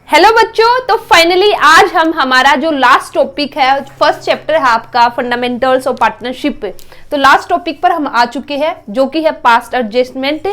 Hello बच्चों, तो finally आज हम हमारा जो लास्ट टॉपिक है, फर्स्ट चैप्टर है आपका फंडामेंटल्स ऑफ पार्टनरशिप, तो लास्ट टॉपिक पर हम आ चुके हैं जो कि है पास्ट एडजस्टमेंट।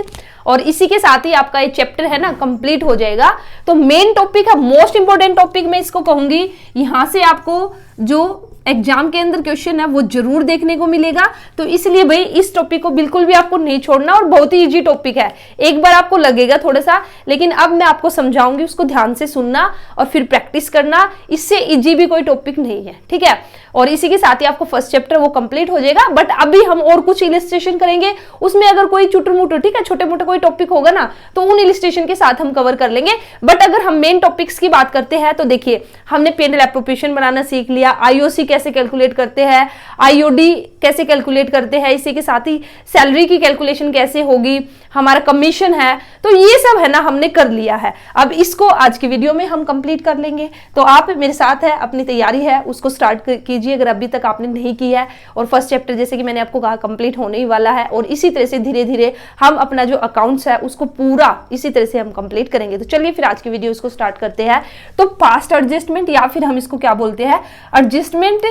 और इसी के साथ ही आपका ये चैप्टर है ना कंप्लीट हो जाएगा। तो मेन टॉपिक है, मोस्ट इंपॉर्टेंट टॉपिक मैं इसको कहूंगी। यहां से आपको जो एग्जाम के अंदर क्वेश्चन है वो जरूर देखने को मिलेगा, तो इसलिए भाई इस टॉपिक को बिल्कुल भी आपको नहीं छोड़ना। और बहुत ही इजी टॉपिक है, एक बार आपको लगेगा थोड़ा सा, लेकिन अब मैं आपको समझाऊंगी, उसको ध्यान से सुनना और फिर प्रैक्टिस करना। इससे इजी भी कोई टॉपिक नहीं है, ठीक है। और इसी के साथ ही आपको फर्स्ट चैप्टर वो कंप्लीट हो जाएगा। बट अभी हम और कुछ इलिस्ट्रेशन करेंगे, उसमें अगर कोई चुटर मुटर, ठीक है, छोटे मोटे कोई टॉपिक होगा ना, तो उन इलिस्ट्रेशन के साथ हम कवर कर लेंगे। बट अगर हम मेन टॉपिक्स की बात करते हैं तो देखिए, हमने पेंडल एप्रोप्रिएशन बनाना सीख लिया, आईओसी कैसे कैलकुलेट करते हैं, आईओडी कैसे कैलकुलेट करते हैं, इसी के साथ ही सैलरी की कैलकुलेशन कैसे होगी, हमारा कमीशन है, तो ये सब है ना हमने कर लिया है। अब इसको आज की वीडियो में हम कंप्लीट कर लेंगे। तो आप मेरे साथ है, अपनी तैयारी है उसको स्टार्ट कीजिए अगर अभी तक आपने नहीं किया है। और फर्स्ट चैप्टर जैसे कि मैंने आपको कहा कंप्लीट होने ही वाला है, और इसी तरह से धीरे धीरे हम अपना जो अकाउंट्स है उसको पूरा इसी तरह से हम कंप्लीट करेंगे। तो चलिए फिर आज की वीडियो इसको स्टार्ट करते हैं। तो पास्ट एडजस्टमेंट, या फिर हम इसको क्या बोलते हैं, adjustment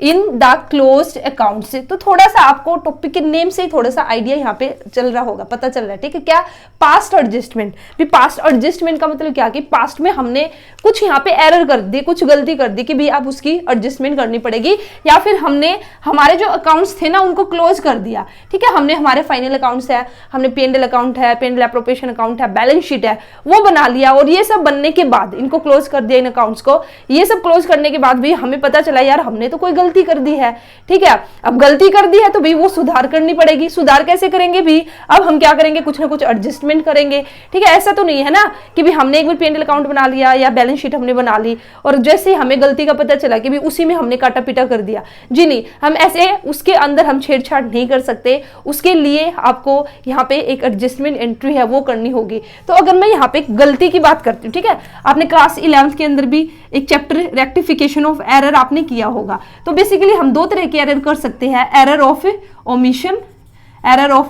in the closed account से। तो थोड़ा सा आपको टॉपिक के नेम से ही थोड़ा सा आइडिया यहाँ पे चल रहा होगा, पता चल रहा है, ठीक है। क्या पास्ट एडजस्टमेंट, भी पास्ट एडजस्टमेंट का मतलब क्या कि पास्ट में हमने कुछ यहाँ पे एरर कर दी, कुछ गलती कर दी कि भी अब उसकी एडजस्टमेंट करनी पड़ेगी, या फिर हमने हमारे जो अकाउंट्स थे ना उनको क्लोज कर दिया, ठीक है। हमने हमारे फाइनल अकाउंट्स है, हमने पेंडल अकाउंट है, पेंडल एप्रोप्रिएशन अकाउंट है, बैलेंस शीट है, वो बना लिया। और ये सब बनने के बाद इनको क्लोज कर दिया, इन अकाउंट्स को। ये सब क्लोज करने के बाद भी हमें पता चला यार हमने तो कोई गलती कर दी है, ठीक है। अब गलती कर दी है तो भी वो सुधार करनी पड़ेगी। सुधार कैसे करेंगे भी, अब हम क्या करेंगे, कुछ ना कुछ एडजस्टमेंट करेंगे, ठीक है। ऐसा तो नहीं है ना कि भी हमने एक बार पेंडल अकाउंट बना लिया या बैलेंस शीट हमने बना ली और जैसे हमें गलती का पता चला कि भी उसी में हमने काटा पीटा कर दिया। जी नहीं, हम ऐसे उसके अंदर हम छेड़छाड़ नहीं कर सकते। उसके लिए आपको यहाँ पे एक एडजस्टमेंट एंट्री है वो करनी होगी। तो अगर मैं यहाँ पे गलती की बात करती हूँ, ठीक है, आपने क्लास 11th के अंदर भी एक चैप्टर रेक्टिफिकेशन ऑफ एरर आपने किया होगा। तो बेसिकली हम दो तरह के एरर कर सकते हैं, एरर ऑफ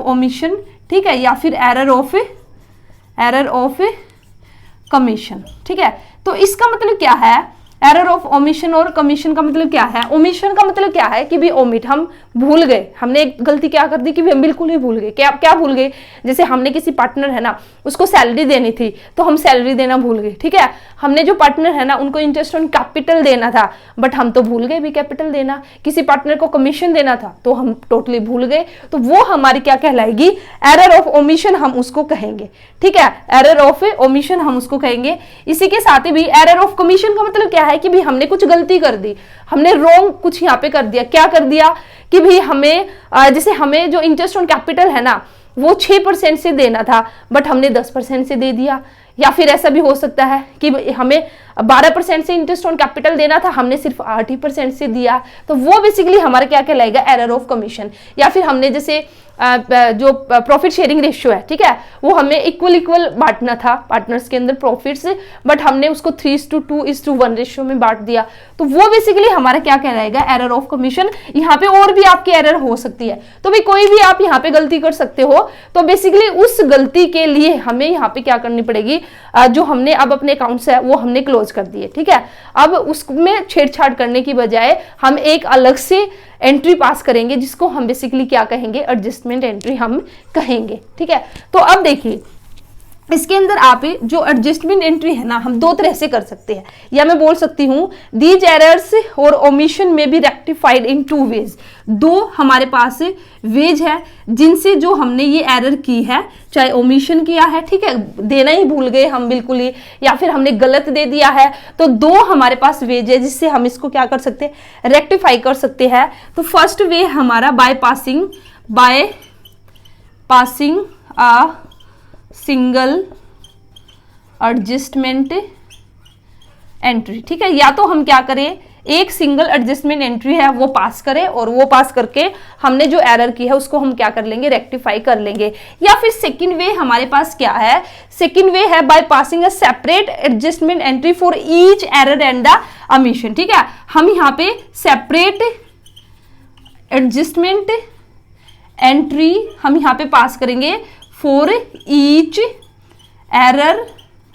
ओमिशन, ठीक है, या फिर एरर ऑफ कमीशन, ठीक है। तो इसका मतलब क्या है, एरर ऑफ ओमिशन और कमीशन का मतलब क्या है। ओमिशन का मतलब क्या है कि भी ओमिट, हम भूल गए, हमने एक गलती क्या कर दी कि भी हम बिल्कुल ही भूल गए। क्या भूल गए, जैसे हमने किसी पार्टनर है ना उसको सैलरी देनी थी तो हम सैलरी देना भूल गए, ठीक है। हमने जो पार्टनर है ना उनको इंटरेस्ट ऑन कैपिटल देना था, बट हम तो भूल गए भी कैपिटल देना। किसी पार्टनर को कमीशन देना था तो हम टोटली भूल गए। तो वो हमारी क्या कहलाएगी, एरर ऑफ ओमिशन हम उसको कहेंगे, ठीक है। एरर ऑफ ओमिशन हम उसको कहेंगे। इसी के साथ ही भी एरर ऑफ कमीशन का मतलब क्या है कि भी हमने कुछ गलती कर दी, हमने रॉन्ग कुछ यहाँ पे कर दिया। क्या कर दिया कि भी हमें जैसे हमें जो इंटरेस्ट ऑन कैपिटल है ना वो 6% से देना था, बट हमने 10% से दे दिया। या फिर ऐसा भी हो सकता है कि हमें 12% से इंटरेस्ट ऑन कैपिटल देना था, हमने सिर्फ 8% से दिया। तो वो बेसिकली हमारा क्या कहलाएगा, एरर ऑफ कमीशन। या फिर हमने जैसे जो प्रॉफिट शेयरिंग रेशियो है, ठीक है, वो हमें इक्वल बांटना था पार्टनर्स के अंदर प्रॉफिट्स, बट हमने उसको 3:2:1 रेशियो में बांट दिया। तो वो बेसिकली हमारा क्या कहलाएगा, एरर ऑफ कमीशन। यहाँ पे और भी आपकी एरर हो सकती है, तो भी कोई भी आप यहाँ पे गलती कर सकते हो। तो बेसिकली उस गलती के लिए हमें यहाँ पे क्या करनी पड़ेगी, जो हमने अब अपने अकाउंट्स है वो हमने क्लोज कर दिए, ठीक है। अब उसमें छेड़छाड़ करने की बजाय हम एक अलग से एंट्री पास करेंगे जिसको हम बेसिकली क्या कहेंगे, एडजस्टमेंट एंट्री हम कहेंगे, ठीक है। तो अब देखिए इसके अंदर आप जो एडजस्टमेंट एंट्री है ना हम दो तरह से कर सकते हैं, या मैं बोल सकती हूँ दीज एरर्स और ओमिशन में बी रेक्टिफाइड इन 2 वेज। दो हमारे पास वेज है जिनसे जो हमने ये एरर की है, चाहे ओमिशन किया है, ठीक है, देना ही भूल गए हम बिल्कुल ही, या फिर हमने गलत दे दिया है। तो दो हमारे पास वेज है जिससे हम इसको क्या कर सकते हैं, रेक्टिफाई कर सकते हैं। तो फर्स्ट वे हमारा by passing a single adjustment entry, ठीक है। या तो हम क्या करें, एक सिंगल एडजस्टमेंट एंट्री है वो पास करें, और वो पास करके हमने जो एरर की है उसको हम क्या कर लेंगे, रेक्टिफाई कर लेंगे। या फिर सेकंड वे हमारे पास क्या है, सेकंड वे है by passing a separate adjustment entry for each error and the omission, ठीक है। हम यहाँ पे सेपरेट एडजस्टमेंट एंट्री हम यहाँ पे पास करेंगे फॉर ईच एरर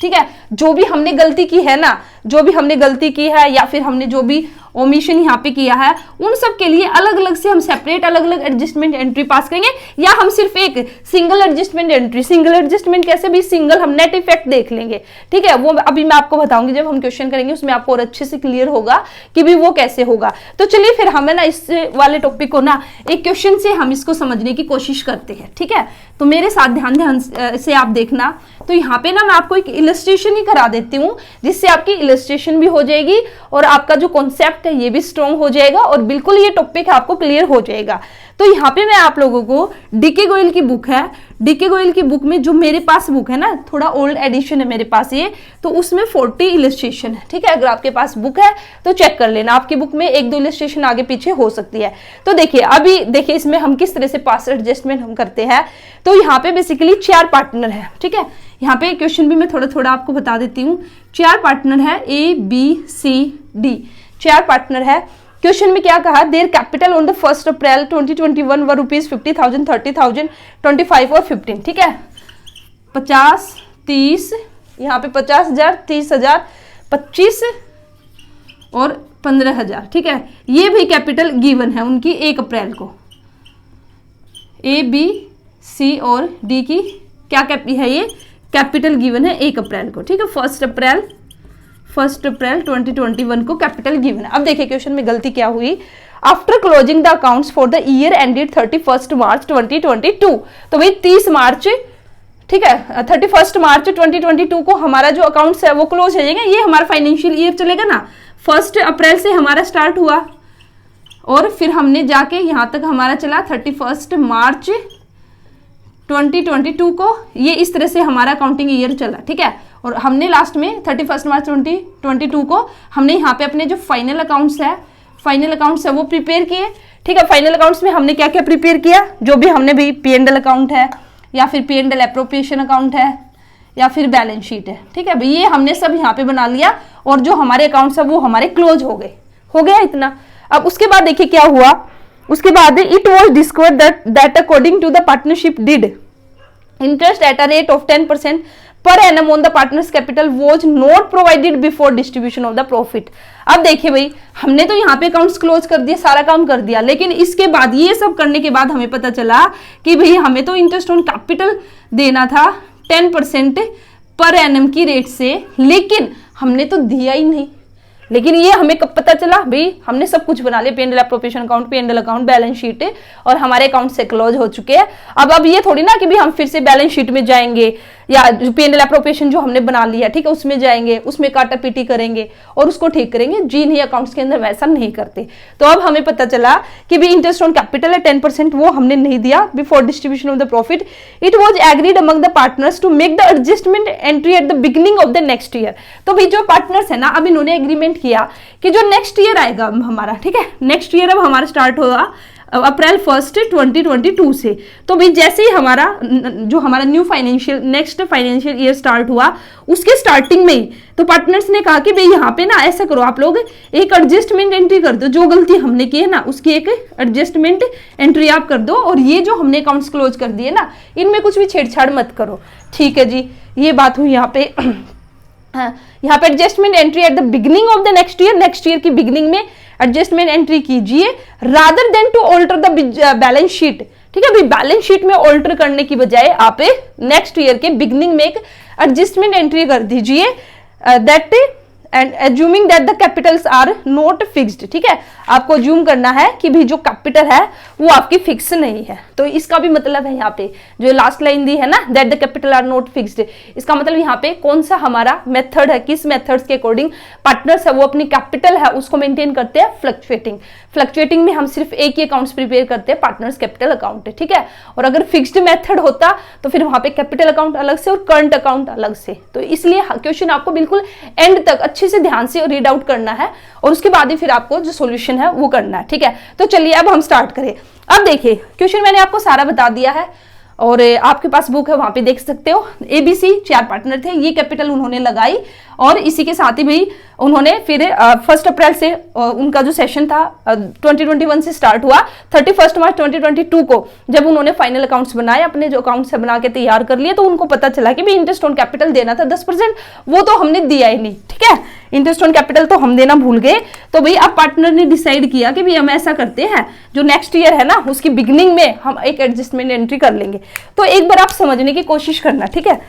ठीक है, जो भी हमने गलती की है ना, जो भी हमने गलती की है या फिर हमने जो भी ओमिशन यहाँ पे किया है, उन सब के लिए अलग अलग से हम सेपरेट अलग अलग एडजस्टमेंट एंट्री पास करेंगे, या हम सिर्फ एक single adjustment entry, single adjustment कैसे भी, सिंगल हम नेट इफेक्ट देख लेंगे, ठीक है, वो अभी मैं आपको बताऊंगी जब हम क्वेश्चन करेंगे, उसमें आपको और अच्छे से क्लियर होगा कि भी वो कैसे होगा। तो चलिए फिर हमें ना इस वाले टॉपिक को ना एक क्वेश्चन से हम इसको समझने की कोशिश करते हैं, ठीक है। तो मेरे साथ ध्यान से आप देखना। तो यहाँ पे ना मैं आपको एक इलस्ट्रेशन ही करा देती हूँ, जिससे आपकी इलस्ट्रेशन भी हो जाएगी और आपका जो कॉन्सेप्ट है ये भी स्ट्रॉन्ग हो जाएगा और बिल्कुल ये टॉपिक आपको क्लियर हो जाएगा। तो यहाँ पे मैं आप लोगों को डीके गोयल की बुक है, डीके गोयल की बुक में जो मेरे पास बुक है ना, थोड़ा ओल्ड एडिशन है मेरे पास ये, तो उसमें 40 इलस्ट्रेशन है, ठीक है। अगर आपके पास बुक है तो चेक कर लेना, आपकी बुक में 1-2 इलस्ट्रेशन आगे पीछे हो सकती है। तो देखिए अभी देखिए इसमें हम किस तरह से पास एडजस्टमेंट हम करते हैं। तो यहाँ पे बेसिकली 4 पार्टनर है, ठीक है। यहाँ पे क्वेश्चन भी मैं थोड़ा थोड़ा आपको बता देती हूँ। 4 पार्टनर है, ABCD 4 पार्टनर है। क्वेश्चन में क्या कहा, देयर कैपिटल ऑन द 1 अप्रैल 2021 व रुपीज 50,000, 30,000, 25 और 15, ठीक है। 50, 30, यहाँ पे 50,000, 30,000, 25 और 15,000, ठीक है। ये भी कैपिटल गिवन है उनकी 1 अप्रैल को। A, B, C और D की क्या है, ये कैपिटल गिवन है 1 अप्रैल को, ठीक है। 1 अप्रैल 2021 को कैपिटल गिवन है। अब देखिए क्वेश्चन में गलती क्या हुई, after closing the accounts for the year ended 31 मार्च 2022, तो भाई 30 मार्च, ठीक है, 31 मार्च 2022 को हमारा जो अकाउंट्स है वो क्लोज हो जाएगा। ये हमारा फाइनेंशियल ईयर चलेगा ना, 1 अप्रैल से हमारा स्टार्ट हुआ और फिर हमने जाके यहाँ तक हमारा चला 31 मार्च 2022 को, ये इस तरह से हमारा अकाउंटिंग ईयर चला, ठीक है। और हमने लास्ट में 31 मार्च 2022 को हमने यहाँ पे अपने जो फाइनल अकाउंट्स है वो प्रिपेयर किए, ठीक है। फाइनल अकाउंट्स में हमने क्या क्या प्रिपेयर किया, जो भी हमने भी P&L अकाउंट है या फिर P&L एप्रोप्रिएशन अकाउंट है या फिर बैलेंस शीट है, ठीक है भाई, ये हमने सब यहाँ पे बना लिया और जो हमारे अकाउंट्स है वो हमारे क्लोज हो गया इतना। अब उसके बाद देखिए क्या हुआ, उसके बाद it was discovered that according to the partnership did interest at a rate of 10% per annum on the partners capital was not provided before distribution of the profit. अब देखिए भाई हमने तो यहाँ पे अकाउंट्स क्लोज कर दिए, सारा काम कर दिया, लेकिन इसके बाद ये सब करने के बाद हमें पता चला कि भाई हमें तो इंटरेस्ट ऑन कैपिटल देना था 10% पर एनम की रेट से, लेकिन हमने तो दिया ही नहीं। लेकिन ये हमें कब पता चला, भाई हमने सब कुछ बना लिया, P&L appropriation account, P&L account, balance sheet, और हमारे अकाउंट से क्लोज हो चुके हैं। अब ये थोड़ी ना कि भी हम फिर से बैलेंस शीट में जाएंगे या P&L एप्रोप्रिएशन जो हमने बना लिया, ठीक है, उसमें जाएंगे, उसमें काटा पीटी करेंगे और उसको ठीक करेंगे। जी नहीं, अकाउंट्स के अंदर वैसा नहीं करते। तो अब हमें पता चला कि भी इंटरेस्ट ऑन कैपिटल है 10%, वो हमने नहीं दिया before distribution of the profit. It was agreed among the partners to make the adjustment entry at the beginning of the next year. तो भाई जो पार्टनर्स है ना, अब इन्होंने एग्रीमेंट किया कि जो नेक्स्ट ईयर आएगा हमारा, ठीक है, नेक्स्ट ईयर अब हमारा स्टार्ट होगा अप्रैल 1 2022 से। तो भाई जैसे ही हमारा new next financial year start हुआ, उसके स्टार्टिंग में ही तो पार्टनर्स ने कहा कि भाई यहाँ पे ना ऐसा करो, आप लोग एक एडजस्टमेंट एंट्री कर दो, जो गलती हमने की है ना उसकी एक एडजस्टमेंट एंट्री आप कर दो, और ये जो हमने अकाउंट्स क्लोज कर दिए ना, इनमें कुछ भी छेड़छाड़ मत करो, ठीक है जी। ये बात हुई यहाँ पे। यहाँ पे adjustment entry at the beginning of the next year की बिगिनिंग में एडजस्टमेंट एंट्री कीजिए, rather than to alter the balance sheet, ठीक है भाई। बैलेंस शीट में ऑल्टर करने की बजाय आप नेक्स्ट ईयर के बिगिनिंग में एक एडजस्टमेंट एंट्री कर दीजिए, that and assuming that the capitals are not fixed, ठीक है। आपको अज्यूम करना है कि भी जो कैपिटल है वो आपकी फिक्स नहीं है। तो इसका भी मतलब है यहाँ पे जो लास्ट लाइन दी है ना, that the capital R not fixed, इसका मतलब यहाँ पे कौन सा हमारा मेथड है, किस मेथड्स के अकॉर्डिंग पार्टनर्स है वो अपनी कैपिटल है उसको मेंटेन करते हैं, फ्लक्चुएटिंग में हम सिर्फ एक ही अकाउंट्स प्रिपेयर करते हैं, पार्टनर्स कैपिटल अकाउंट, ठीक है। और अगर फिक्स्ड मेथड होता तो फिर वहां पे कैपिटल अकाउंट अलग से और करंट अकाउंट अलग से। तो इसलिए क्वेश्चन आपको बिल्कुल एंड तक अच्छे से ध्यान से रीड आउट करना है और उसके बाद ही फिर आपको जो सॉल्यूशन है वो करना है, ठीक है। तो चलिए अब हम स्टार्ट करें। अब देखिए क्वेश्चन मैंने आपको सारा बता दिया है और आपके पास बुक है, वहां पे देख सकते हो। ABC 4 पार्टनर थे, ये कैपिटल उन्होंने लगाई और इसी के साथ ही भाई उन्होंने फिर 1 अप्रैल से उनका जो सेशन था 2021 से स्टार्ट हुआ, 31 मार्च 2022 को जब उन्होंने फाइनल अकाउंट्स बनाए, अपने जो अकाउंट्स बना के तैयार कर लिए, तो उनको पता चला कि भाई इंटरेस्ट ऑन कैपिटल देना था 10%, वो तो हमने दिया ही नहीं। ठीक है, इंटरेस्ट ऑन कैपिटल तो हम देना भूल गए। तो भाई अब पार्टनर ने डिसाइड किया कि भाई हम ऐसा करते हैं, जो नेक्स्ट ईयर है ना उसकी बिगिनिंग में हम एक एडजस्टमेंट एंट्री कर लेंगे। तो एक बार आप समझने की कोशिश करना, ठीक है,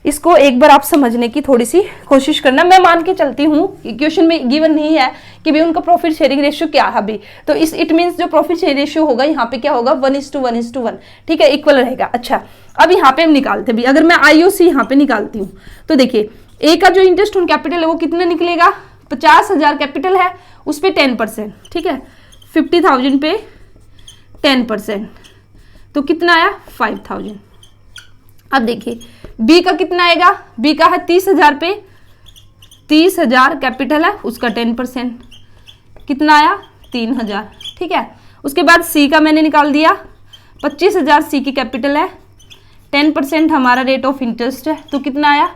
इसको एक बार आप समझने की थोड़ी सी कोशिश करना। मैं मान के चलती हूँ क्वेश्चन में गिवन नहीं है कि भाई उनका प्रॉफिट शेयरिंग रेशियो क्या है अभी, तो इस इट मींस जो प्रॉफिट शेयरिंग रेशियो होगा यहाँ पे क्या होगा 1:1:1, ठीक है, इक्वल रहेगा। अच्छा, अब यहाँ पे हम निकालते भी, अगर मैं आईओसी यहाँ पे निकालती हूँ तो देखिए ए का जो इंटरेस्ट ऑन कैपिटल है वो कितना निकलेगा, 50,000 कैपिटल है, उस पर 10%, ठीक है, 50,000 पे 10%, तो कितना आया 5,000। अब देखिए बी का कितना आएगा, बी का है 30,000 पे 30,000 कैपिटल है, उसका 10%, कितना आया 3,000, ठीक है। उसके बाद सी का मैंने निकाल दिया, 25,000 सी की कैपिटल है, 10% हमारा रेट ऑफ इंटरेस्ट है, तो कितना आया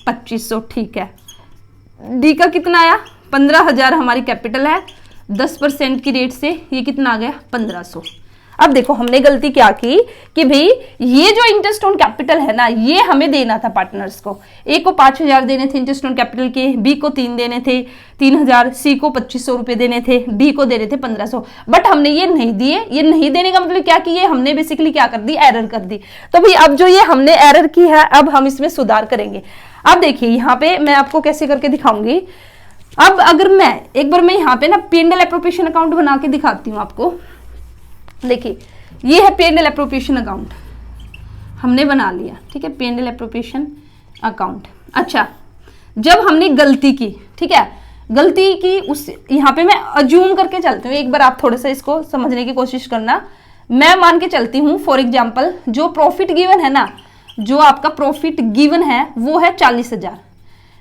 2,500, ठीक है। डी का कितना आया 15,000 हमारी कैपिटल है, 10% की रेट से ये कितना आ गया 1,500। अब देखो हमने गलती क्या की कि भाई ये जो इंटरेस्ट ऑन कैपिटल है ना ये हमें देना था पार्टनर्स को, ए को 5,000 देने थे इंटरेस्ट ऑन कैपिटल के, बी को 3 देने थे 3,000, सी को 2,500 रुपए देने थे, डी को देने थे 1,500, बट हमने ये नहीं दिए। ये नहीं देने का मतलब क्या कि ये हमने बेसिकली क्या कर दी, एरर कर दी। तो भाई अब जो ये हमने एरर की है अब हम इसमें सुधार करेंगे। अब देखिए यहाँ पे मैं आपको कैसे करके दिखाऊंगी। अब अगर मैं एक बार मैं यहाँ पे ना P&L एप्रोप्रिएशन अकाउंट बना के दिखाती हूँ आपको। देखिए ये है P&L एप्रोप्रिएशन अकाउंट, हमने बना लिया, ठीक है, P&L एप्रोप्रिएशन अकाउंट। अच्छा, जब हमने गलती की, ठीक है, गलती की उस यहाँ पे मैं अज्यूम करके चलती हूँ, एक बार आप थोड़ा सा इसको समझने की कोशिश करना। मैं मान के चलती हूँ फॉर एग्जाम्पल जो प्रॉफिट गिवन है ना, जो आपका प्रॉफिट गिवन है वो है 40,000,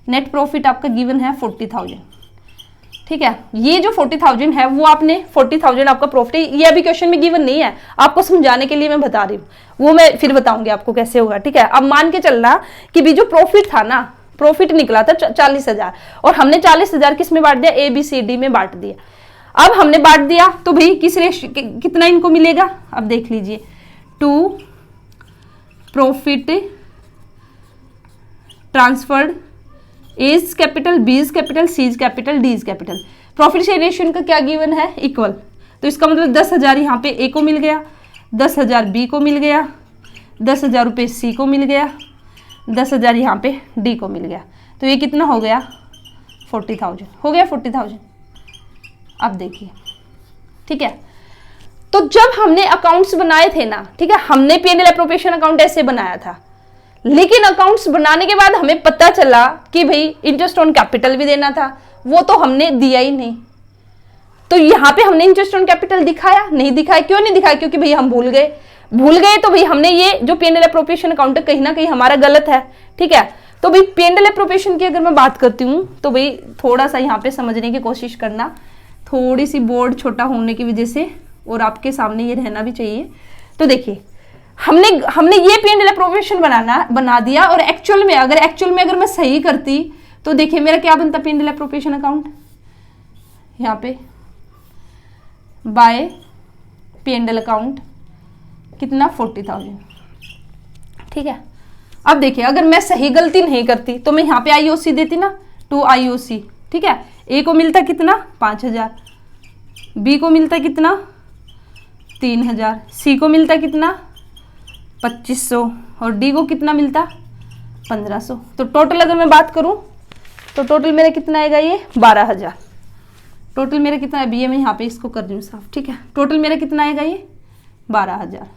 नेट प्रॉफिट आपका गिवन है 40,000, ठीक है। ये जो 40,000 है वो आपने 40,000 आपका प्रॉफिट है, ये अभी क्वेश्चन में गिवन नहीं है, आपको समझाने के लिए मैं बता रही हूँ, वो मैं फिर बताऊंगी आपको कैसे होगा, ठीक है। अब मान के चलना कि भी जो प्रॉफिट था ना, प्रॉफिट निकला था 40,000 और हमने 40,000 किस में बांट दिया, ए बी सी डी में बांट दिया। अब हमने बांट दिया तो भाई किस रेशियो कितना इनको मिलेगा, अब देख लीजिए, 2 profit transferred, A's capital, B's capital, C's capital, D's capital. Profit share ratio का क्या गिवन है, इक्वल, तो इसका मतलब 10,000 यहाँ पे ए को मिल गया, 10,000 बी को मिल गया, 10,000 रुपये सी को मिल गया, 10,000 यहाँ पे डी को मिल गया, तो ये कितना हो गया 40,000 हो गया 40,000। अब देखिए, ठीक है, तो जब हमने अकाउंट्स बनाए थे ना, ठीक है, हमने P&L एप्रोप्रिएशन अकाउंट ऐसे बनाया था, लेकिन अकाउंट्स बनाने के बाद हमें पता चला कि भाई इंटरेस्ट ऑन कैपिटल भी देना था, वो तो हमने दिया ही नहीं। तो यहाँ पे हमने इंटरेस्ट ऑन कैपिटल दिखाया नहीं, दिखाया, क्यों नहीं दिखाया, क्योंकि भाई हम भूल गए, तो भाई हमने ये जो P&L एप्रोप्रिएशन अकाउंट है कहीं ना कहीं हमारा गलत है, ठीक है। तो भाई P&L एप्रोप्रिएशन की अगर मैं बात करती हूँ तो भाई थोड़ा सा यहाँ पे समझने की कोशिश करना, थोड़ी सी बोर्ड छोटा होने की वजह से और आपके सामने ये रहना भी चाहिए। तो देखिए हमने ये P&L एप्रोप्रिएशन बना दिया, और एक्चुअल में अगर मैं सही करती तो देखिए मेरा क्या बनता P&L एप्रोप्रिएशन अकाउंट, यहाँ पे बाय P&L अकाउंट कितना 40,000, ठीक है। अब देखिए अगर मैं सही गलती नहीं करती तो मैं यहाँ पे आईओसी देती ना, 2 आईओसी, ठीक है। ए को मिलता कितना 5,000, बी को मिलता कितना 3,000, सी को मिलता कितना 2,500 और डी को कितना मिलता 1,500। तो टोटल अगर मैं बात करूं तो टोटल मेरा कितना आएगा, ये 12,000। टोटल मेरा कितना है, बी ए में यहाँ पे इसको कर रही हूँ साफ, ठीक है। टोटल मेरा कितना आएगा, ये 12,000।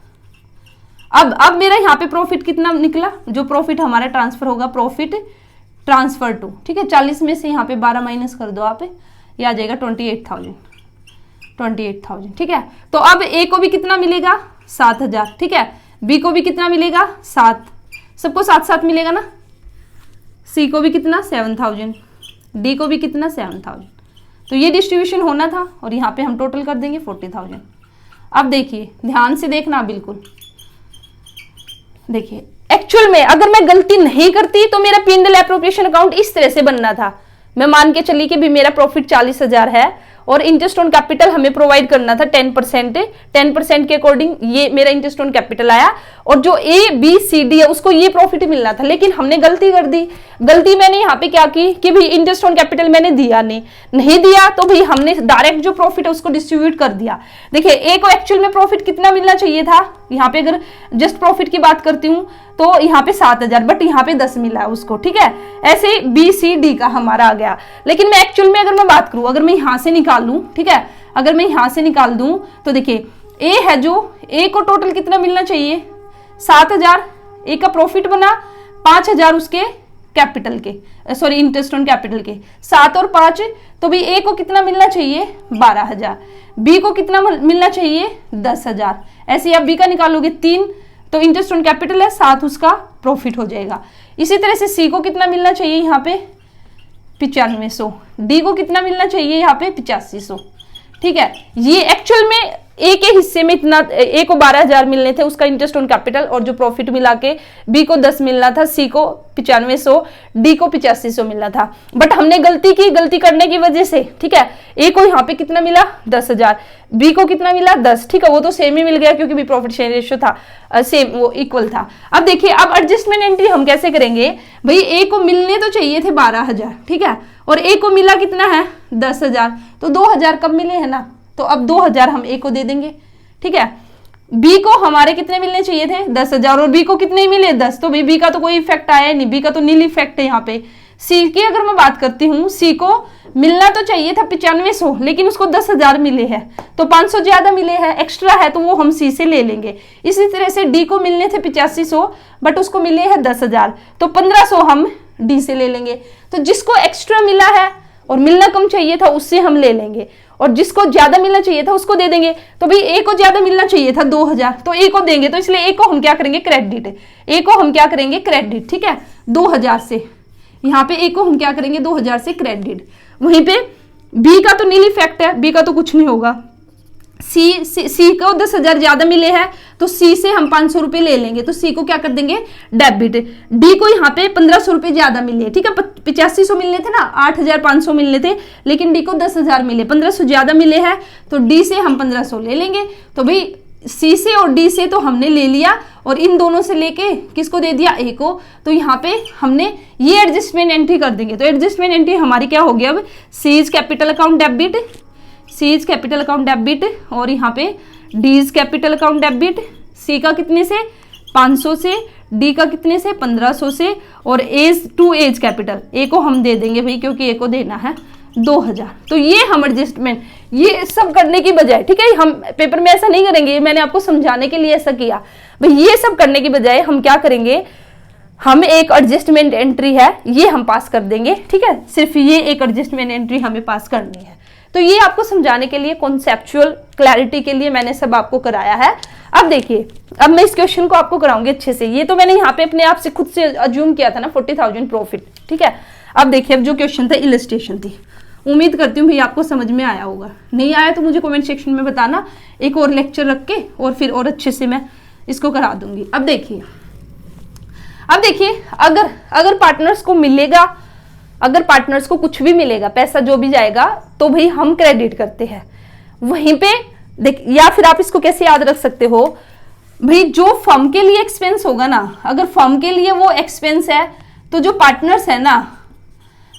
अब मेरा यहाँ पे प्रॉफिट कितना निकला, जो प्रॉफिट हमारा ट्रांसफर होगा, प्रॉफिट ट्रांसफर टू, ठीक है, 40 में से यहाँ पे 12 माइनस कर दो आप, ये आ जाएगा 28,000, ठीक है। तो अब ए को भी कितना मिलेगा 7,000, ठीक है, बी को भी कितना मिलेगा 7, सबको 7 मिलेगा ना, सी को भी कितना 7,000, डी को भी कितना 7,000। तो ये डिस्ट्रीब्यूशन होना था और यहाँ पे हम टोटल कर देंगे 40,000। अब देखिए ध्यान से देखना, बिल्कुल देखिए, एक्चुअल में अगर मैं गलती नहीं करती तो मेरा P&L एप्रोप्रिएशन अकाउंट इस तरह से बनना था, मैं मान के चली कि भी मेरा प्रॉफिट 40,000 है और इंटरेस्ट ऑन कैपिटल हमें प्रोवाइड करना था 10% के अकॉर्डिंग ये मेरा इंटरेस्ट ऑन कैपिटल आया, और जो ए बी सी डी है उसको ये प्रॉफिट मिलना था, लेकिन हमने गलती कर दी। गलती मैंने यहाँ पे क्या की कि भाई इंटरेस्ट ऑन कैपिटल मैंने दिया नहीं दिया, तो भाई हमने डायरेक्ट जो प्रॉफिट है उसको डिस्ट्रीब्यूट कर दिया। देखिए ए को एक्चुअल में प्रॉफिट कितना मिलना चाहिए था, यहाँ पे अगर जस्ट प्रॉफिट की बात करती हूँ तो यहाँ पे 7,000, बट यहाँ पे 10 मिला है उसको, ठीक है। ऐसे बी सी डी का हमारा आ गया, लेकिन मैं एक्चुअल में अगर मैं बात करूं, अगर मैं यहाँ से निकाल लूं, ठीक है, अगर मैं यहाँ से निकाल दूं तो देखिए ए है, जो ए को टोटल कितना मिलना चाहिए 7,000, ए का प्रॉफिट बना 5,000 उसके कैपिटल के, सॉरी इंटरेस्ट ऑन कैपिटल के, 7 और 5, तो भाई ए को कितना मिलना चाहिए 12,000, बी को कितना मिलना चाहिए 10,000। ऐसे आप बी का निकालोगे 3, तो इंटरेस्ट ऑन कैपिटल है 7, उसका प्रॉफिट हो जाएगा। इसी तरह से सी को कितना मिलना चाहिए यहाँ पे 9500, डी को कितना मिलना चाहिए यहाँ पे 8500, ठीक है। ये एक्चुअल में ए के हिस्से में इतना, ए को 12,000 मिलने थे उसका इंटरेस्ट ऑन कैपिटल, और जो प्रॉफिट मिला के बी को 10 मिलना था, सी को 9500, डी को 8500 मिलना था। बट हमने गलती की, गलती करने की वजह से, ठीक है, ए को यहाँ पे कितना मिला 10,000, बी को कितना मिला 10, ठीक है, वो तो सेम ही मिल गया क्योंकि भी प्रॉफिट शेयर रेशियो था सेम, वो इक्वल था। अब देखिए अब एडजस्टमेंट एंट्री हम कैसे करेंगे, भाई ए को मिलने तो चाहिए थे 12,000, ठीक है, और ए को मिला कितना है 10,000, तो 2,000 कम मिले हैं ना, तो अब 2,000 हम ए को दे देंगे, ठीक है। बी को हमारे कितने मिलने चाहिए थे 10,000, और बी को कितने मिले 10, तो बी का तो कोई इफेक्ट आया नहीं, बी का तो नील इफेक्ट है यहाँ पे। सी की अगर मैं बात करती हूँ, सी को मिलना तो चाहिए था 9500, लेकिन उसको 10,000 मिले हैं, तो 500 ज्यादा मिले हैं, एक्स्ट्रा है, तो वो हम सी से ले लेंगे। इसी तरह से डी को मिलने थे 8500, बट उसको मिले हैं 10,000, तो 1500 हम डी से ले लेंगे। तो जिसको एक्स्ट्रा मिला है और मिलना कम चाहिए था उससे हम ले लेंगे, और जिसको ज्यादा मिलना चाहिए था उसको दे देंगे। तो भाई ए को ज्यादा मिलना चाहिए था 2,000, तो ए को देंगे, तो इसलिए ए को हम क्या करेंगे क्रेडिट, ए को हम क्या करेंगे क्रेडिट, ठीक है, 2,000 से, यहाँ पे ए को हम क्या करेंगे 2,000 से क्रेडिट। वहीं पे बी का तो नील इफेक्ट है, बी का तो कुछ नहीं होगा। सी को 10,000 ज्यादा मिले हैं, तो सी से हम 500 रुपए ले लेंगे, तो सी को क्या कर देंगे डेबिट। डी को यहाँ पे 1,500 रुपए ज्यादा मिले, ठीक है, 8500 मिलने थे ना, 8,500 मिलने थे, लेकिन डी को 10,000 मिले, 1,500 ज्यादा मिले हैं, तो डी से हम 1,500 ले लेंगे। तो भाई सी से और डी से तो हमने ले लिया, और इन दोनों से लेके किसको दे दिया ए को, तो यहाँ पे हमने ये एडजस्टमेंट एंट्री कर देंगे। तो एडजस्टमेंट एंट्री हमारी क्या होगी अब, seize capital account debit, seize capital account debit, और यहाँ पे डीज कैपिटल अकाउंट डेबिट, सी का कितने से 500 से, डी का कितने से 1,500 से, और A's to A's capital A को हम दे देंगे भाई, क्योंकि ए को देना है 2,000। तो ये हम एडजस्टमेंट, ये सब करने की बजाय, ठीक है, हम पेपर में ऐसा नहीं करेंगे, मैंने आपको समझाने के लिए ऐसा किया भाई, ये सब करने की बजाय हम क्या करेंगे, हम एक एडजस्टमेंट एंट्री है ये हम पास कर देंगे, ठीक है, सिर्फ ये एक एडजस्टमेंट एंट्री हमें पास करनी है। तो ये आपको समझाने के लिए, कॉन्सेप्चुअल क्लैरिटी के लिए मैंने सब आपको कराया है। अब देखिए, अब मैं इस क्वेश्चन को आपको कराऊंगी अच्छे से। ये तो मैंने यहाँ पे अपने आप से खुद से अज्यूम किया था ना 40,000 प्रॉफिट, ठीक है। अब देखिए, अब जो क्वेश्चन था इलस्ट्रेशन थी, उम्मीद करती हूँ भाई आपको समझ में आया होगा, नहीं आया तो मुझे कमेंट सेक्शन में बताना, एक और लेक्चर रख के और फिर और अच्छे से मैं इसको करा दूंगी। अब देखिए अगर पार्टनर्स को मिलेगा, अगर पार्टनर्स को कुछ भी मिलेगा, पैसा जो भी जाएगा, तो भाई हम क्रेडिट करते हैं वहीं पे। देख, या फिर आप इसको कैसे याद रख सकते हो भाई, जो फर्म के लिए एक्सपेंस होगा ना, अगर फर्म के लिए वो एक्सपेंस है, तो जो पार्टनर्स है ना,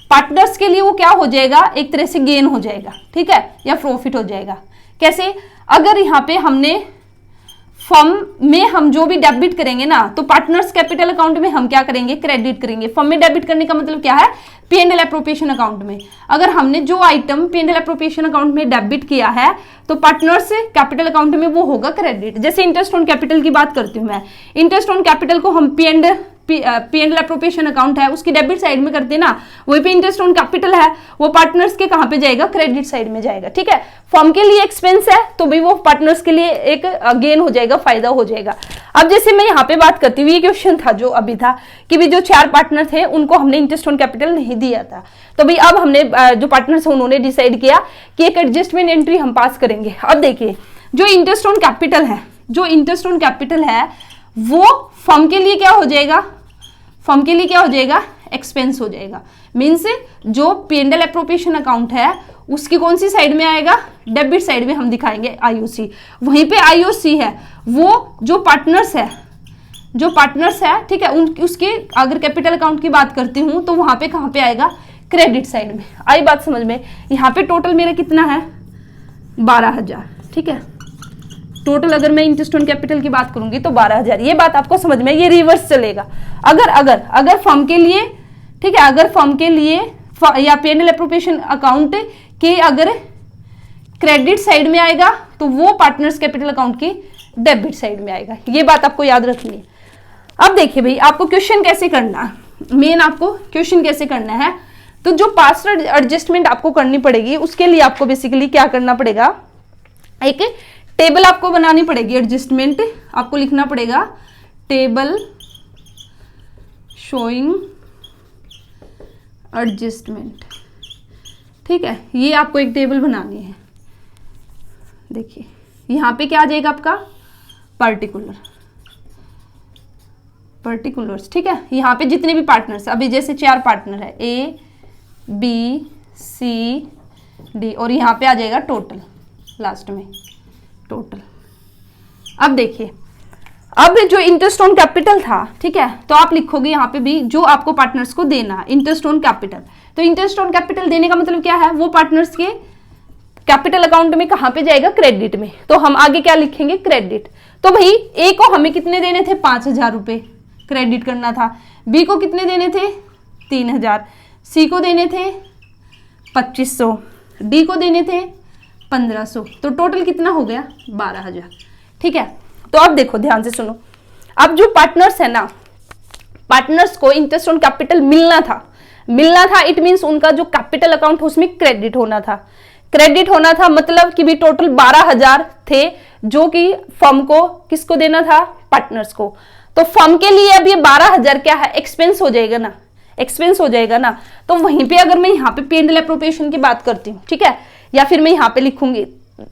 पार्टनर्स के लिए वो क्या हो जाएगा, एक तरह से गेन हो जाएगा, ठीक है, या प्रॉफिट हो जाएगा। कैसे, अगर यहाँ पे हमने फर्म में हम जो भी डेबिट करेंगे ना, तो पार्टनर्स कैपिटल अकाउंट में हम क्या करेंगे क्रेडिट करेंगे। फर्म में डेबिट करने का मतलब क्या है, P&L एप्रोप्रिएशन अकाउंट में। अगर हमने जो आइटम P&L एप्रोप्रिएशन अकाउंट में डेबिट किया है, तो पार्टनर्स कैपिटल अकाउंट में वो होगा क्रेडिट। जैसे इंटरेस्ट ऑन कैपिटल की बात करती हूँ मैं, इंटरेस्ट ऑन कैपिटल को हम P&L एप्रोप्रिएशन अकाउंट है उसकी डेबिट साइड में करते हैं ना, वहीं पे इंटरेस्ट ऑन कैपिटल है वो पार्टनर्स के कहां पे जाएगा, क्रेडिट साइड में जाएगा, ठीक है। फर्म के लिए एक्सपेंस है, तो भाई वो पार्टनर्स के लिए एक गेन हो जाएगा, फायदा हो जाएगा। अब जैसे मैं यहाँ पे बात करती हूँ, ये क्वेश्चन था जो अभी था कि भाई जो 4 पार्टनर थे उनको हमने इंटरेस्ट ऑन कैपिटल नहीं दिया था, तो भाई अब हमने जो पार्टनर्स उन्होंने डिसाइड किया कि एक एडजस्टमेंट एंट्री हम पास करेंगे। अब देखिए, जो इंटरेस्ट ऑन कैपिटल है, जो इंटरेस्ट ऑन कैपिटल है वो फर्म के लिए क्या हो जाएगा, फर्म के लिए क्या हो जाएगा एक्सपेंस हो जाएगा। मीन्स जो P&L एप्रोप्रिएशन अकाउंट है उसकी कौन सी साइड में आएगा, डेबिट साइड में हम दिखाएंगे IOC। वहीं पे IOC है वो जो पार्टनर्स है ठीक है, उसके अगर कैपिटल अकाउंट की बात करती हूं तो वहां पे कहां पे आएगा, क्रेडिट साइड में। आई बात समझ में। यहाँ पे टोटल मेरा कितना है 12,000, ठीक है। टोटल अगर मैं इंटरेस्ट ऑन कैपिटल की बात करूंगी तो 12,000, ये बात आपको समझ में, ये रिवर्स चलेगा। अगर फर्म के लिए, ठीक है, अगर फर्म के लिए या P&L एप्रोप्रिएशन अकाउंट के अगर क्रेडिट साइड में आएगा तो वो पार्टनर्स कैपिटल अकाउंट की डेबिट साइड में आएगा। ये बात आपको याद रखनी है। अब देखिए भाई, आपको क्वेश्चन कैसे करना है, मेन आपको क्वेश्चन कैसे करना है। तो जो पास्ट एडजस्टमेंट आपको करनी पड़ेगी उसके लिए आपको बेसिकली क्या करना पड़ेगा, एक टेबल आपको बनानी पड़ेगी। एडजस्टमेंट आपको लिखना पड़ेगा, टेबल शोइंग एडजस्टमेंट, ठीक है। ये आपको एक टेबल बनानी है। देखिए यहां पे क्या आ जाएगा आपका पर्टिकुलर्स, ठीक है। यहाँ पे जितने भी पार्टनर्स, अभी जैसे 4 पार्टनर है A B C D और यहाँ पे आ जाएगा टोटल, लास्ट में टोटल। अब देखिए, अब जो इंटरेस्ट ऑन कैपिटल था, ठीक है, तो आप लिखोगे यहाँ पे भी जो आपको पार्टनर्स को देना है इंटरेस्ट ऑन कैपिटल। तो इंटरेस्ट ऑन कैपिटल देने का मतलब क्या है, वो पार्टनर्स के कैपिटल अकाउंट में कहाँ पे जाएगा, क्रेडिट में। तो हम आगे क्या लिखेंगे, क्रेडिट। तो भाई A को हमें कितने देने थे, 5,000 रुपए क्रेडिट करना था। B को कितने देने थे, 3,000। C को देने थे 2,500, D को देने थे 1,500। तो टोटल कितना हो गया, 12,000, ठीक है। तो अब देखो ध्यान से सुनो, अब जो पार्टनर्स है ना, पार्टनर्स को इंटरेस्ट ऑन कैपिटल मिलना था। इट मींस उनका जो कैपिटल अकाउंट उसमें क्रेडिट होना था, मतलब कि भी टोटल 12,000 थे जो कि फर्म को किसको देना था, पार्टनर्स को। तो फर्म के लिए अब ये 12,000 क्या है, एक्सपेंस हो जाएगा ना। तो वहीं पे अगर मैं यहाँ पे P&L एप्रोप्रिएशन की बात करती हूँ, ठीक है, या फिर मैं यहाँ पे लिखूंगी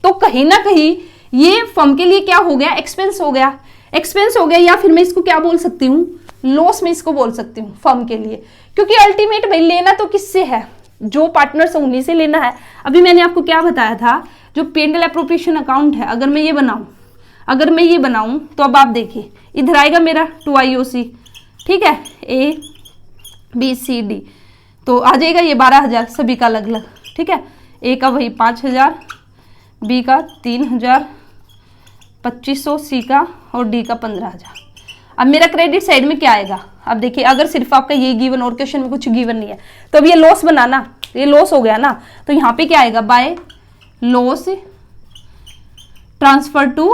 तो कहीं ना कहीं ये फर्म के लिए क्या हो गया, एक्सपेंस हो गया। या फिर मैं इसको क्या बोल सकती हूँ, लॉस में इसको बोल सकती हूँ फर्म के लिए, क्योंकि अल्टीमेट भाई लेना तो किससे है, जो पार्टनर्स है उन्हीं से लेना है। अभी मैंने आपको क्या बताया था, जो P&L एप्रोप्रिएशन अकाउंट है, अगर मैं ये बनाऊं तो अब आप देखिए इधर आएगा मेरा 2 IOC, ठीक है, A B C D, तो आ जाएगा ये 12,000 सभी का अलग अलग, ठीक है। A का वही 5,000, B का 3,000, 2,500 C का, और D का 15,000। अब मेरा क्रेडिट साइड में क्या आएगा, अब देखिए अगर सिर्फ आपका ये गिवन और क्वेश्चन में कुछ गिवन नहीं है तो अब ये लॉस बनाना, ये लॉस हो गया ना। तो यहाँ पे क्या आएगा, by loss transfer to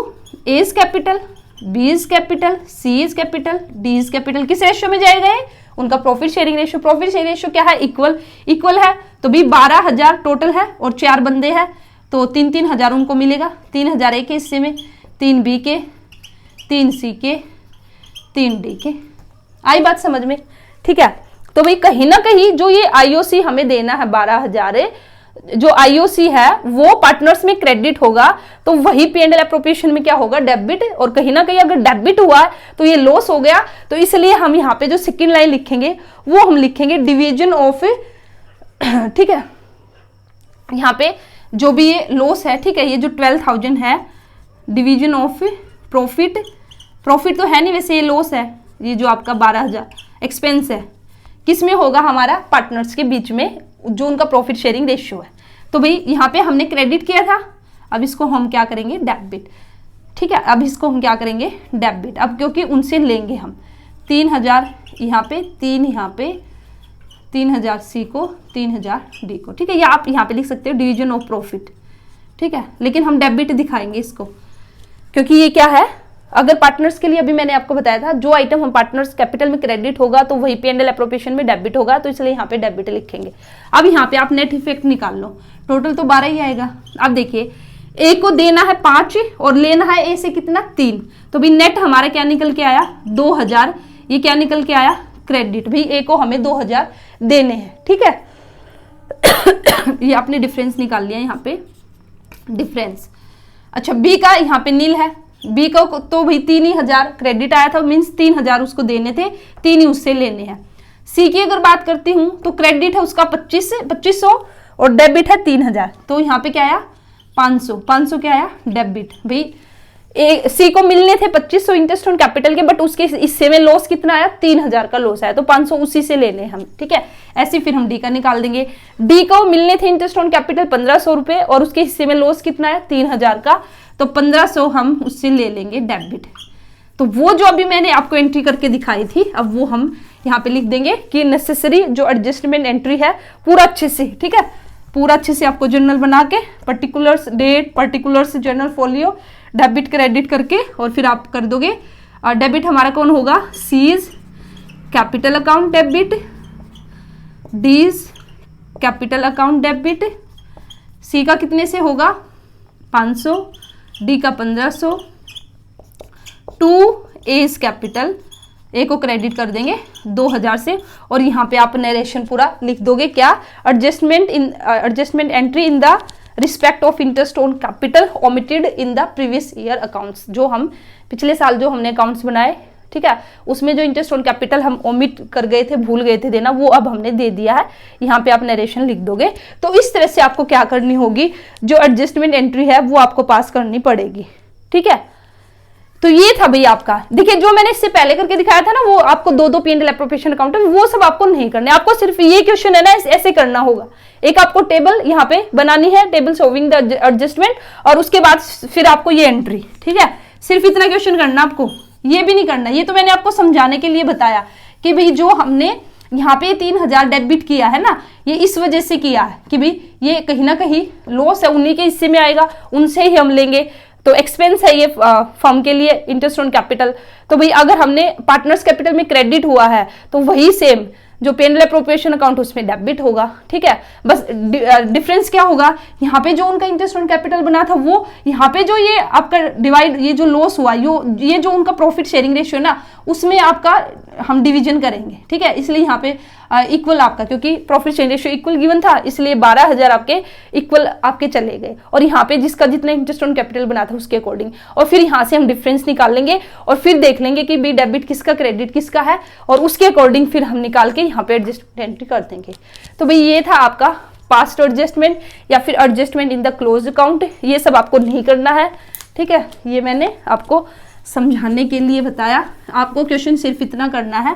A is capital, B is capital, C is capital, D is capital. किस रेशियो में जाएगा ये, उनका प्रॉफिट शेयरिंग रेशियो क्या है, इक्वल है। तो भी 12,000 टोटल है और 4 बंदे हैं तो 3,000 उनको मिलेगा। 3,000 A के हिस्से में, 3 B के, 3 C के, 3 D के। आई बात समझ में, ठीक है। तो भाई कहीं ना कहीं जो ये IOC हमें देना है 12,000, जो IOC है वो पार्टनर्स में क्रेडिट होगा, तो वही P&L एप्रोप्रिएशन में क्या होगा, डेबिट। और कहीं ना कहीं अगर डेबिट हुआ तो ये लॉस हो गया, तो इसलिए हम यहाँ पे जो सेकंड लाइन लिखेंगे वो हम लिखेंगे डिवीजन ऑफ, ठीक है। यहाँ पे जो भी ये लॉस है, ठीक है, ये जो 12,000 है, डिवीजन ऑफ प्रॉफिट तो है नहीं वैसे, ये लॉस है, ये जो आपका 12,000 एक्सपेंस है, किस में होगा, हमारा पार्टनर्स के बीच में, जो उनका प्रॉफिट शेयरिंग रेशियो है। तो भाई यहाँ पे हमने क्रेडिट किया था, अब इसको हम क्या करेंगे, डेबिट, ठीक है। अब इसको हम क्या करेंगे, डेबिट। अब क्योंकि उनसे लेंगे हम 3,000 यहाँ पे, 3 यहाँ पे, 3,000 C को, 3,000 D को, ठीक है। या आप यहाँ पे लिख सकते हो डिवीजन ऑफ प्रॉफिट, ठीक है, लेकिन हम डेबिट दिखाएंगे इसको, क्योंकि ये क्या है, अगर पार्टनर्स के लिए अभी मैंने आपको बताया था जो आइटम हम पार्टनर्स कैपिटल में क्रेडिट होगा तो वही P&L एप्रोप्रिएशन में डेबिट होगा, तो इसलिए यहाँ पे डेबिट लिखेंगे। अब यहाँ पे आप नेट इफेक्ट निकाल लो, टोटल तो 12 ही आएगा। अब देखिए A को देना है 5 और लेना है A से कितना, 3, तो भी नेट हमारा क्या निकल के आया, 2,000। ये क्या निकल के आया, क्रेडिट। भी A को हमें 2,000 देने हैं, ठीक है। ये आपने डिफरेंस निकाल लिया यहाँ पे, डिफरेंस। अच्छा, B का यहाँ पे नील है, B को तो भाई 3,000 क्रेडिट आया था, मीन्स 3,000 उसको देने थे, 3 ही उससे लेने हैं। सी की अगर बात करती हूँ तो क्रेडिट है उसका 2500 और डेबिट है 3000, तो यहाँ पे क्या आया 500 क्या आया डेबिट। भाई सी को मिलने थे 2500 इंटरेस्ट ऑन कैपिटल के, बट उसके हिस्से में लॉस कितना आया 3000 का लॉस आया, तो 500 उसी से ले लें हम, ठीक है। ऐसे फिर हम डी का निकाल देंगे। डी को मिलने थे इंटरेस्ट ऑन कैपिटल 1500 रुपए और उसके हिस्से में लॉस कितना आया 3000 का, तो 1500 हम उससे ले लेंगे डेबिट। तो वो जो अभी मैंने आपको एंट्री करके दिखाई थी, अब वो हम यहाँ पे लिख देंगे कि नेसेसरी जो एडजस्टमेंट एंट्री है पूरा अच्छे से, ठीक है, पूरा अच्छे से आपको जर्नल बना के particulars date, particulars journal folio, debit credit करके और फिर आप कर दोगे। डेबिट हमारा कौन होगा, C's capital account debit, D's capital account debit, C का कितने से होगा 500, डी का 1500, टू एज कैपिटल, ए को क्रेडिट कर देंगे 2000 से, और यहाँ पे आप नरेशन पूरा लिख दोगे क्या, adjustment entry in the respect of interest on capital omitted in the previous year accounts. जो हम पिछले साल जो हमने अकाउंट्स बनाए, ठीक है, उसमें जो इंटरेस्ट ऑन कैपिटल हम ओमिट कर गए थे, भूल गए थे देना, वो अब हमने दे दिया है। यहाँ पे आप नरेशन लिख दोगे। तो इस तरह से आपको क्या करनी होगी, जो एडजस्टमेंट एंट्री है वो आपको पास करनी पड़ेगी, ठीक है। तो ये था भाई आपका। देखिए जो मैंने इससे पहले करके दिखाया था ना, वो आपको दो P&L एप्रोप्रिएशन अकाउंट, वो सब आपको नहीं करने, आपको सिर्फ ये क्वेश्चन है ना ऐसे करना होगा। एक आपको टेबल यहाँ पे बनानी है, टेबल शोविंग द एडजस्टमेंट, और उसके बाद फिर आपको ये एंट्री, ठीक है। सिर्फ इतना क्वेश्चन करना आपको, ये भी नहीं करना। ये तो मैंने आपको समझाने के लिए बताया कि भाई जो हमने यहाँ पे 3000 डेबिट किया है ना, ये इस वजह से किया है कि भाई ये कहीं ना कहीं लॉस है, उन्हीं के हिस्से में आएगा, उनसे ही हम लेंगे, तो एक्सपेंस है ये फर्म के लिए इंटरेस्ट ऑन कैपिटल। तो भाई अगर हमने पार्टनर्स कैपिटल में क्रेडिट हुआ है तो वही सेम जो P&L एप्रोप्रिएशन अकाउंट उसमें डेबिट होगा, ठीक है। बस डिफरेंस क्या होगा, यहाँ पे जो उनका इंटरेस्ट ऑन कैपिटल बना था वो, यहाँ पे जो ये आपका डिवाइड, ये जो लॉस हुआ, ये जो उनका प्रॉफिट शेयरिंग रेशियो ना, उसमें आपका हम डिवीजन करेंगे, ठीक है। इसलिए यहाँ पे इक्वल आपका, क्योंकि profit sharing ratio equal given था, इसलिए 12000 आपके इक्वल आपके चले गए, और यहाँ पे जिसका जितना इंटरेस्ट ऑन कैपिटल बना था उसके अकॉर्डिंग, और फिर यहाँ से हम डिफरेंस निकाल लेंगे और फिर देख लेंगे कि भाई डेबिट किसका क्रेडिट किसका है, और उसके अकॉर्डिंग फिर हम निकाल के यहाँ पे एडजस्टमेंट एंट्री कर देंगे। तो भाई ये था आपका पास्ट एडजस्टमेंट या फिर adjustment in the close account. ये सब आपको नहीं करना है, ठीक है। ये मैंने आपको समझाने के लिए बताया। आपको क्वेश्चन सिर्फ इतना करना है,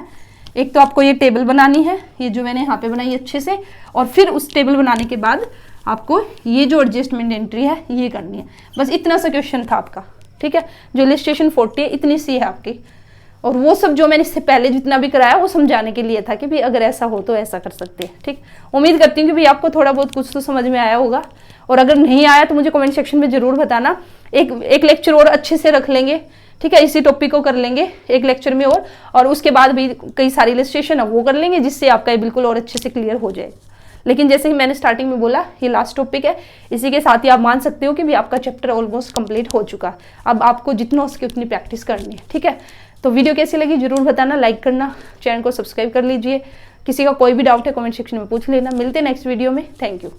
एक तो आपको ये टेबल बनानी है, ये जो मैंने यहाँ पे बनाई अच्छे से, और फिर उस टेबल बनाने के बाद आपको ये जो एडजस्टमेंट एंट्री है ये करनी है। बस इतना सा क्वेश्चन था आपका, ठीक है। जो इलस्ट्रेशन 40 है इतनी सी है आपकी, और वो सब जो मैंने इससे पहले जितना भी कराया वो समझाने के लिए था कि भाई अगर ऐसा हो तो ऐसा कर सकते हैं, ठीक। उम्मीद करती हूँ कि भाई आपको थोड़ा बहुत कुछ तो समझ में आया होगा, और अगर नहीं आया तो मुझे कमेंट सेक्शन में जरूर बताना। एक लेक्चर और अच्छे से रख लेंगे, ठीक है, इसी टॉपिक को कर लेंगे एक लेक्चर में और उसके बाद भी कई सारी इलस्ट्रेशन है वो कर लेंगे, जिससे आपका ये बिल्कुल और अच्छे से क्लियर हो जाए। लेकिन जैसे कि मैंने स्टार्टिंग में बोला, ये लास्ट टॉपिक है, इसी के साथ ही आप मान सकते हो कि भी आपका चैप्टर ऑलमोस्ट कंप्लीट हो चुका। अब आपको जितना हो सके उतनी प्रैक्टिस करनी है, ठीक है। तो वीडियो कैसी लगी जरूर बताना, लाइक करना, चैनल को सब्सक्राइब कर लीजिए। किसी का कोई भी डाउट है कमेंट सेक्शन में पूछ लेना। मिलते हैं नेक्स्ट वीडियो में। Thank you.